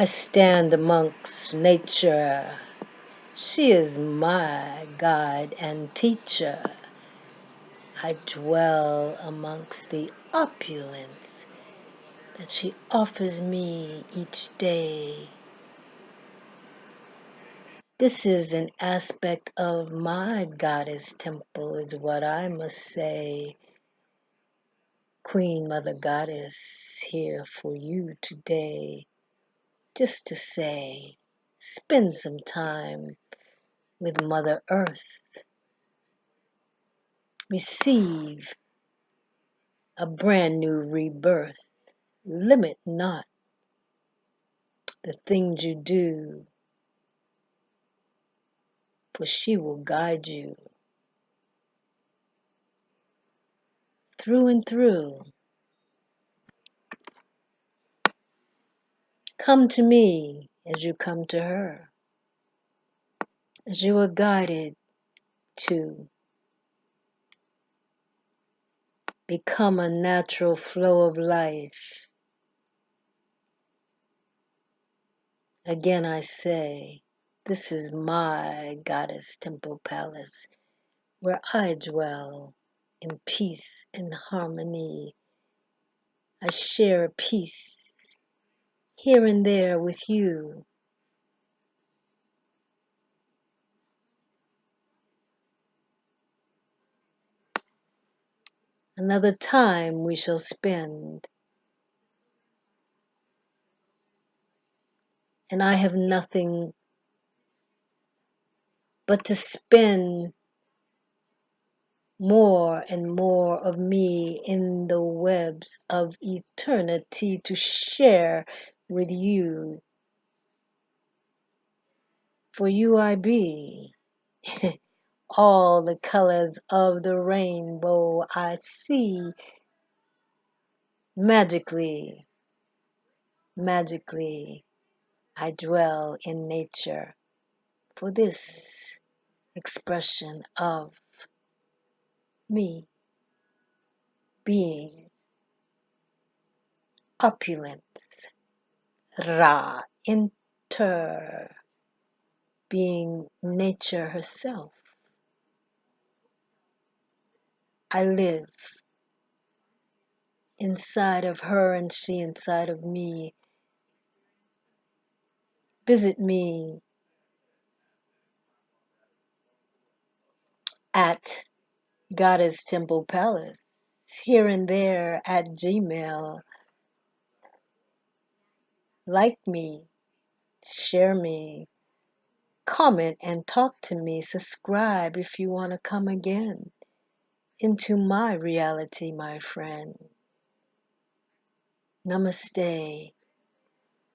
I stand amongst nature. She is my guide and teacher. I dwell amongst the opulence that she offers me each day. This is an aspect of my goddess temple, is what I must say. Queen Mother Goddess, here for you today. Just to say, spend some time with Mother Earth. Receive a brand new rebirth. Limit not the things you do, for she will guide you through and through. Come to me as you come to her, as you are guided to become a natural flow of life. Again I say, this is my Goddess Temple Palace, where I dwell in peace and harmony. I share a peace here and there with you. Another time we shall spend, and I have nothing but to spend more and more of me in the webs of eternity to share with you. For you I be. All the colors of the rainbow I see magically, magically. I dwell in nature for this expression of me being opulence, Ra, inter, being nature herself. I live inside of her and she inside of me. Visit me at Goddess Temple Palace, here and there at Gmail. Like me, share me, comment and talk to me. Subscribe if you want to come again into my reality, my friend. Namaste.